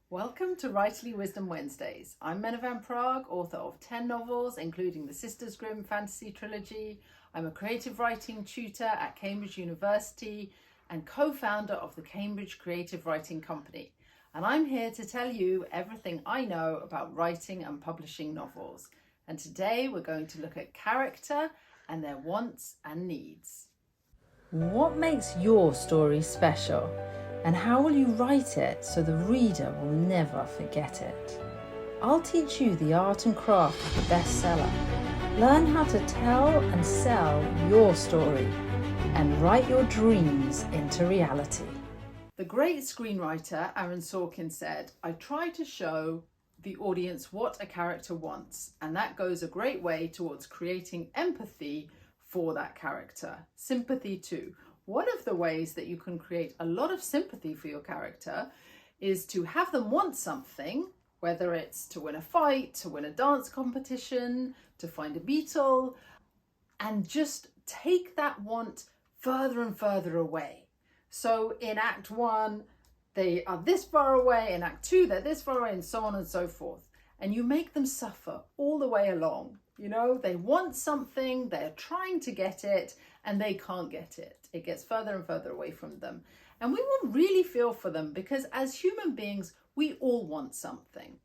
Welcome to Writerly Wisdom Wednesdays. I'm Menna van Praag, author of 10 novels, including the Sisters Grimm fantasy trilogy. I'm a creative writing tutor at Cambridge University and co-founder of the Cambridge Creative Writing Company. And I'm here to tell you everything I know about writing and publishing novels. And today we're going to look at character and their wants and needs. What makes your story special? And how will you write it so the reader will never forget it? I'll teach you the art and craft of the bestseller. Learn how to tell and sell your story and write your dreams into reality. The great screenwriter Aaron Sorkin said, "I try to show the audience what a character wants, and that goes a great way towards creating empathy for that character. Sympathy too." One of the ways that you can create a lot of sympathy for your character is to have them want something, whether it's to win a fight, to win a dance competition, to find a beetle, and just take that want further and further away. So in Act 1, they are this far away, in Act 2, they're this far away, and so on and so forth. And you make them suffer all the way along. You know, they want something, they're trying to get it, and they can't get it. It gets further and further away from them. And we will really feel for them because as human beings, we all want something.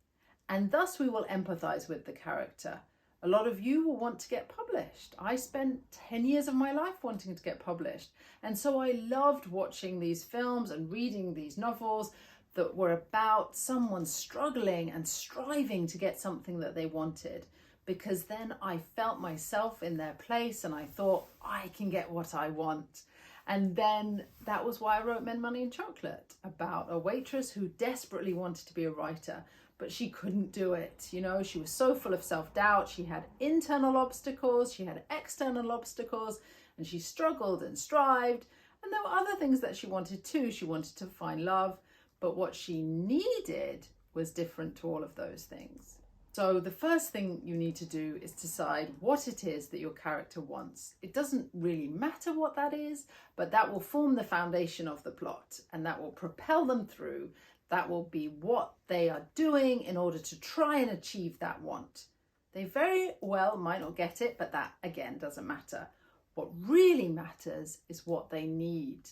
And thus we will empathize with the character. A lot of you will want to get published. I spent 10 years of my life wanting to get published. And so I loved watching these films and reading these novels that were about someone struggling and striving to get something that they wanted. Because then I felt myself in their place and I thought, I can get what I want. And then that was why I wrote Men, Money and Chocolate, about a waitress who desperately wanted to be a writer, but she couldn't do it. You know, she was so full of self-doubt. She had internal obstacles, she had external obstacles, and she struggled and strived. And there were other things that she wanted too. She wanted to find love, but what she needed was different to all of those things. So the first thing you need to do is decide what it is that your character wants. It doesn't really matter what that is, but that will form the foundation of the plot and that will propel them through. That will be what they are doing in order to try and achieve that want. They very well might not get it, but that again doesn't matter. What really matters is what they need.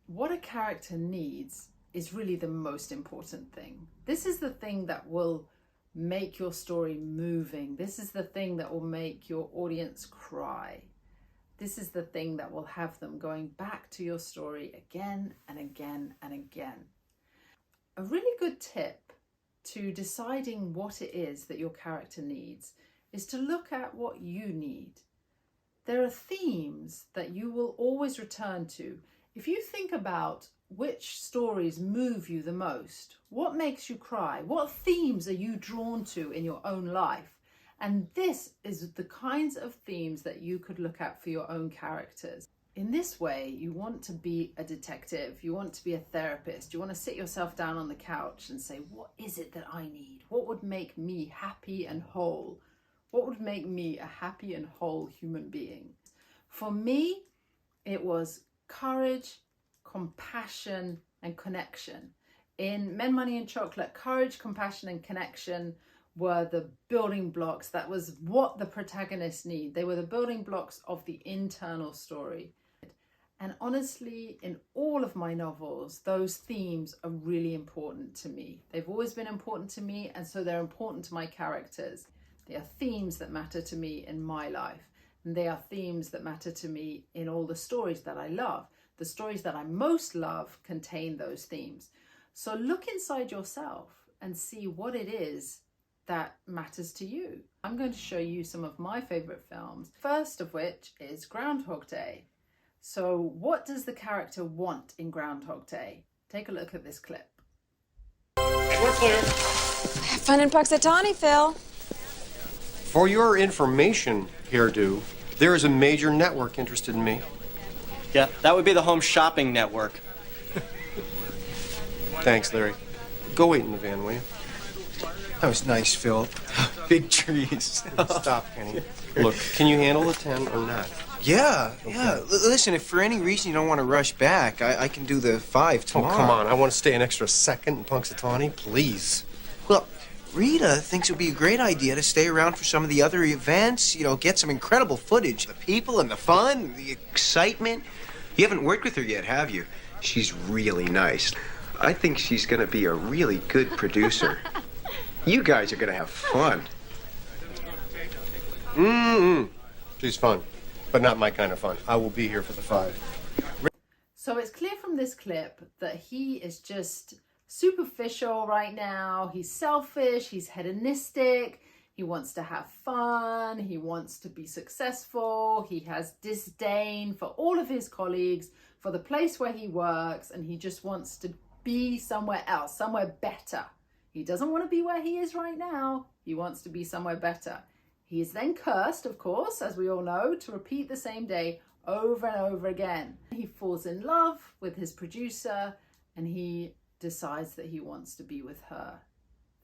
What a character needs is really the most important thing. This is the thing that will make your story moving. This is the thing that will make your audience cry. This is the thing that will have them going back to your story again and again and again. A really good tip to deciding what it is that your character needs is to look at what you need. There are themes that you will always return to. If you think about which stories move you the most, what makes you cry, what themes are you drawn to in your own life? And this is the kinds of themes that you could look at for your own characters. In this way, you want to be a detective, you want to be a therapist, you want to sit yourself down on the couch and say, what is it that I need? What would make me happy and whole? What would make me a happy and whole human being? For me, it was courage, compassion and connection. In Men, Money and Chocolate, courage, compassion and connection were the building blocks. That was what the protagonists need. They were the building blocks of the internal story. And honestly, in all of my novels, those themes are really important to me. They've always been important to me, and so they're important to my characters. They are themes that matter to me in my life, and they are themes that matter to me in all the stories that I love. The stories that I most love contain those themes. So look inside yourself and see what it is that matters to you. I'm going to show you some of my favorite films, first of which is Groundhog Day. So what does the character want in Groundhog Day? Take a look at this clip. We're clear. Have fun in Puxatawny, Phil. For your information, Hairdo, there is a major network interested in me. Yeah, that would be the Home Shopping Network. Thanks, Larry. Go wait in the van, will you? That was nice, Phil. Big trees. Stop, Kenny. Look, can you handle the 10 or not? Yeah. Listen, if for any reason you don't want to rush back, I can do the 5 tomorrow. Oh, come on. I want to stay an extra second in Punxsutawney, please. Well, Rita thinks it would be a great idea to stay around for some of the other events, get some incredible footage. The people and the fun, the excitement. You haven't worked with her yet, have you? She's really nice. I think she's going to be a really good producer. You guys are going to have fun. She's fun, but not my kind of fun. I will be here for the 5. So it's clear from this clip that he is just superficial right now. He's selfish, he's hedonistic, he wants to have fun, he wants to be successful, he has disdain for all of his colleagues, for the place where he works, and he just wants to be somewhere else, somewhere better. He doesn't want to be where he is right now. He wants to be somewhere better. He is then cursed, of course, as we all know, to repeat the same day over and over again. He falls in love with his producer and he decides that he wants to be with her.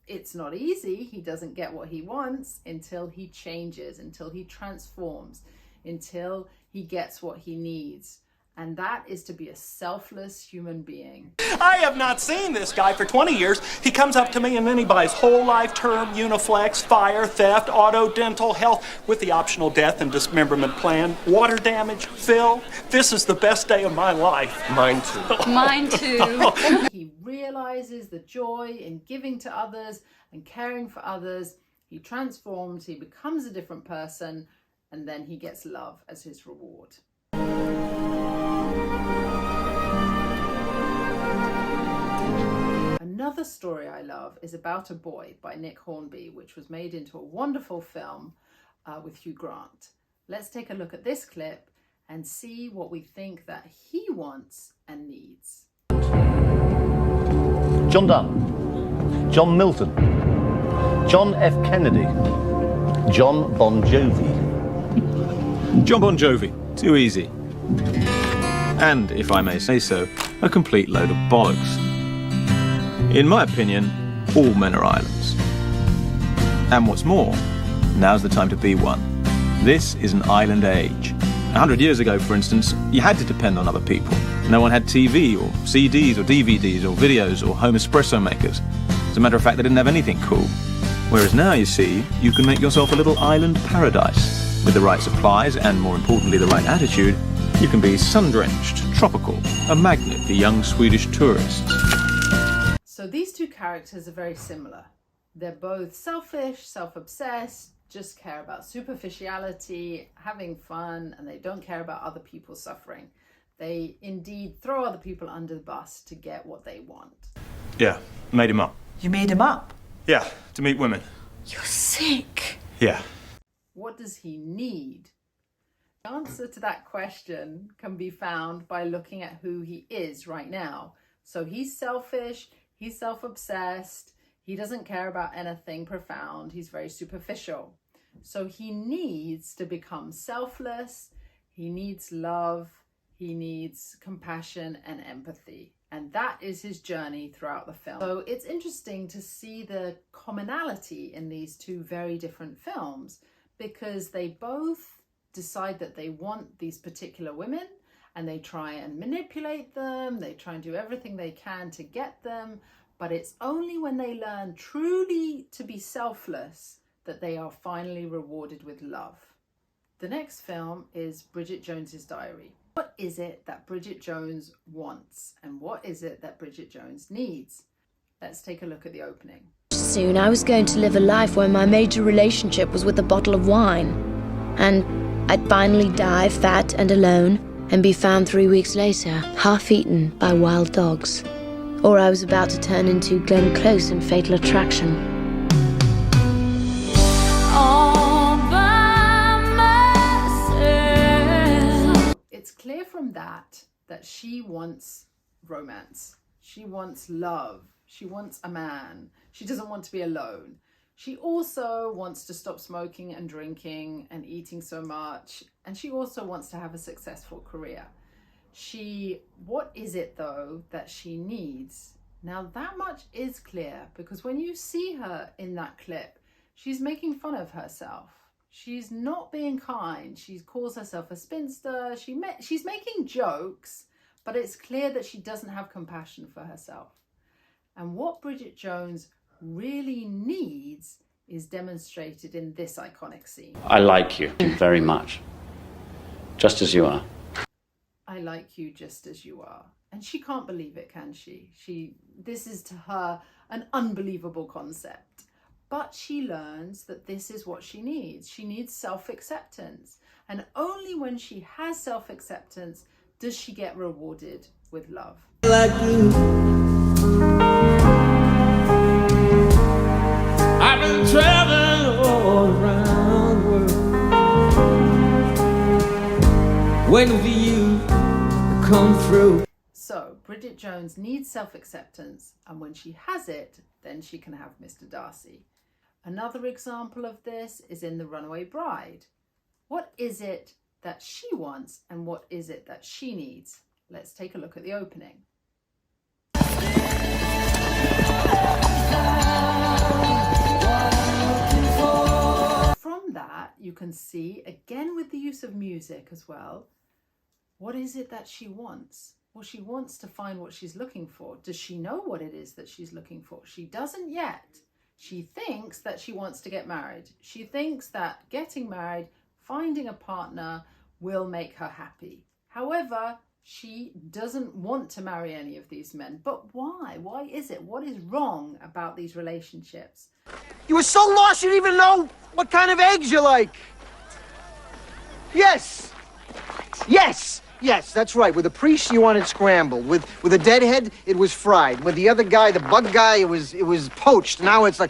It's not easy. He doesn't get what he wants until he changes, until he transforms, until he gets what he needs. And that is to be a selfless human being. I have not seen this guy for 20 years. He comes up to me and then he buys whole life term, Uniflex, fire, theft, auto, dental, health, with the optional death and dismemberment plan, water damage. Phil, this is the best day of my life. Mine too. Mine too. He realizes the joy in giving to others and caring for others. He transforms, he becomes a different person, and then he gets love as his reward. Another story I love is About a Boy by Nick Hornby, which was made into a wonderful film with Hugh Grant. Let's take a look at this clip and see what we think that he wants and needs. John Donne, John Milton, John F. Kennedy, John Bon Jovi. John Bon Jovi, too easy. And, if I may say so, a complete load of bollocks. In my opinion, all men are islands. And what's more, now's the time to be one. This is an island age. 100 years ago, for instance, you had to depend on other people. No one had TV or CDs or DVDs or videos or home espresso makers. As a matter of fact, they didn't have anything cool. Whereas now, you see, you can make yourself a little island paradise. With the right supplies and, more importantly, the right attitude, you can be sun-drenched, tropical, a magnet for young Swedish tourists. So these two characters are very similar. They're both selfish, self-obsessed, just care about superficiality, having fun, and they don't care about other people's suffering. They indeed throw other people under the bus to get what they want. Yeah, made him up. You made him up? Yeah, to meet women. You're sick. Yeah. What does he need? The answer to that question can be found by looking at who he is right now. So he's selfish, he's self-obsessed, he doesn't care about anything profound, he's very superficial. So he needs to become selfless, he needs love, he needs compassion and empathy. And that is his journey throughout the film. So it's interesting to see the commonality in these two very different films, because they both decide that they want these particular women and they try and manipulate them, they try and do everything they can to get them, but it's only when they learn truly to be selfless that they are finally rewarded with love. The next film is Bridget Jones' Diary. What is it that Bridget Jones wants and what is it that Bridget Jones needs? Let's take a look at the opening. Soon I was going to live a life where my major relationship was with a bottle of wine. And I'd finally die fat and alone and be found 3 weeks later, half-eaten by wild dogs. Or I was about to turn into Glenn Close in Fatal Attraction. All by myself. It's clear from that she wants romance. She wants love. She wants a man. She doesn't want to be alone. She also wants to stop smoking and drinking and eating so much. And she also wants to have a successful career. What is it though that she needs? Now that much is clear, because when you see her in that clip, she's making fun of herself. She's not being kind. She calls herself a spinster. She's making jokes, but it's clear that she doesn't have compassion for herself. And what Bridget Jones really needs is demonstrated in this iconic scene. I like you very much, just as you are. I like you just as you are. And she can't believe it, can she? This is to her an unbelievable concept. But she learns that this is what she needs. She needs self-acceptance. And only when she has self-acceptance does she get rewarded with love. Like you. I've been traveling all around the world, waiting for you to come through. So Bridget Jones needs self-acceptance, and when she has it, then she can have Mr. Darcy. Another example of this is in The Runaway Bride. What is it that she wants and what is it that she needs? Let's take a look at the opening. From that, you can see, again with the use of music as well, what is it that she wants? Well, she wants to find what she's looking for. Does she know what it is that she's looking for? She doesn't yet. She thinks that she wants to get married. She thinks that getting married, finding a partner will make her happy. However, she doesn't want to marry any of these men. But why? Why is it? What is wrong about these relationships? You were so lost you didn't even know what kind of eggs you like. Yes. Yes. Yes, that's right. With the priest, you wanted scrambled. With a deadhead, it was fried. With the other guy, the bug guy, it was poached. Now it's like,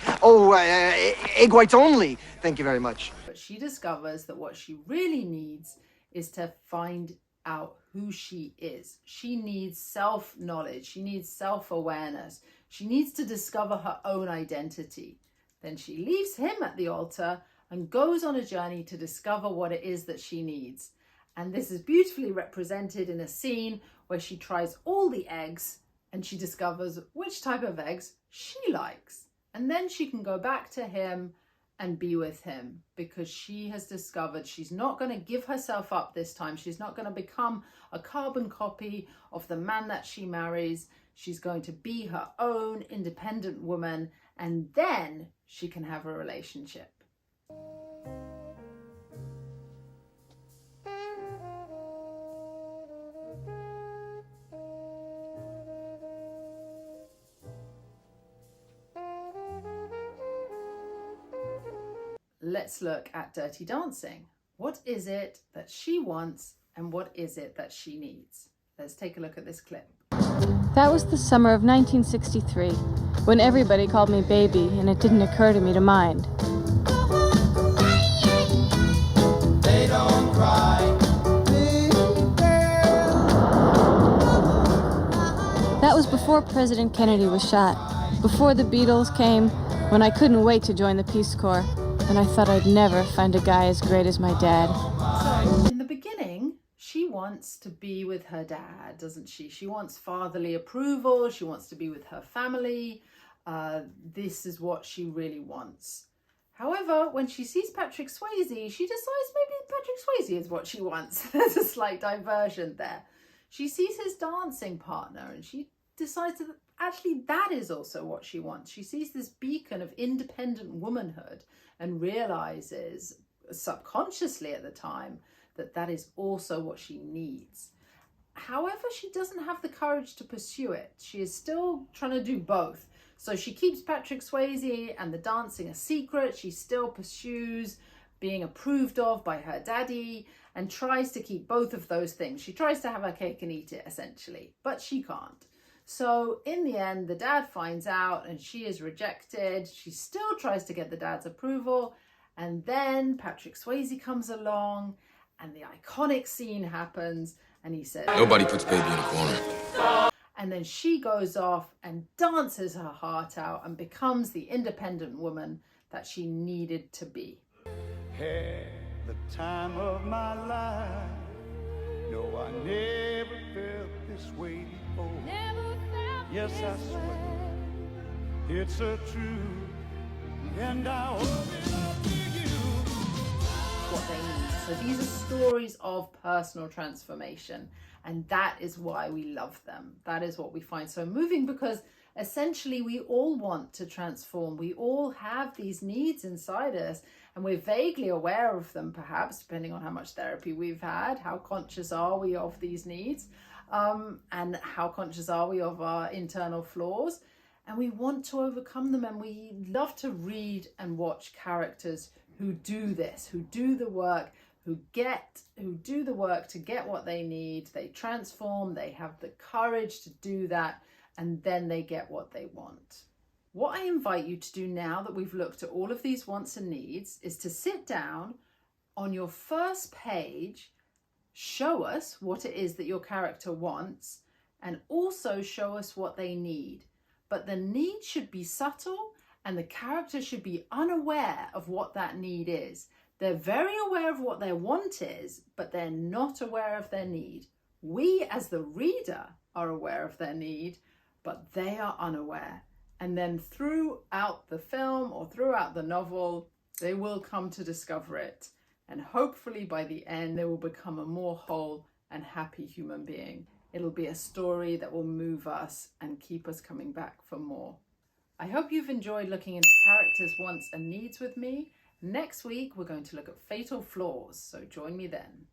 egg whites only. Thank you very much. But she discovers that what she really needs is to find out who she is. She needs self-knowledge. She needs self-awareness. She needs to discover her own identity. Then she leaves him at the altar and goes on a journey to discover what it is that she needs. And this is beautifully represented in a scene where she tries all the eggs and she discovers which type of eggs she likes. And then she can go back to him and be with him because she has discovered she's not going to give herself up this time. She's not going to become a carbon copy of the man that she marries. She's going to be her own independent woman, and then she can have a relationship. Let's look at Dirty Dancing. What is it that she wants and what is it that she needs? Let's take a look at this clip. That was the summer of 1963, when everybody called me baby and it didn't occur to me to mind. They don't cry. That was before President Kennedy was shot, before the Beatles came, when I couldn't wait to join the Peace Corps. And I thought I'd never find a guy as great as my dad. So in the beginning, she wants to be with her dad, doesn't she? She wants fatherly approval. She wants to be with her family. This is what she really wants. However, when she sees Patrick Swayze, she decides maybe Patrick Swayze is what she wants. There's a slight diversion there. She sees his dancing partner and she decides that actually that is also what she wants. She sees this beacon of independent womanhood and realizes subconsciously at the time that that is also what she needs. However, she doesn't have the courage to pursue it. She is still trying to do both. So she keeps Patrick Swayze and the dancing a secret. She still pursues being approved of by her daddy and tries to keep both of those things. She tries to have her cake and eat it essentially, but she can't. So in the end, the dad finds out and she is rejected. She still tries to get the dad's approval. And then Patrick Swayze comes along and the iconic scene happens and he says, "Nobody puts baby in a corner." And then she goes off and dances her heart out and becomes the independent woman that she needed to be. Had the time of my life. No, I never felt this way before. Yes, I swear it's a truth, and I owe it all to you. what they need. So these are stories of personal transformation, and that is why we love them. That is what we find so moving, because essentially we all want to transform. We all have these needs inside us, and we're vaguely aware of them, perhaps, depending on how much therapy we've had. How conscious are we of these needs? And how conscious are we of our internal flaws? And we want to overcome them, and we love to read and watch characters who do this, who do the work, who do the work to get what they need. They transform, they have the courage to do that, and then they get what they want. What I invite you to do now that we've looked at all of these wants and needs is to sit down on your first page, show us what it is that your character wants, and also show us what they need. But the need should be subtle, and the character should be unaware of what that need is. They're very aware of what their want is, but they're not aware of their need. We, as the reader, are aware of their need, but they are unaware. And then throughout the film or throughout the novel, they will come to discover it. And hopefully by the end, they will become a more whole and happy human being. It'll be a story that will move us and keep us coming back for more. I hope you've enjoyed looking into characters' wants and needs with me. Next week, we're going to look at fatal flaws, so join me then.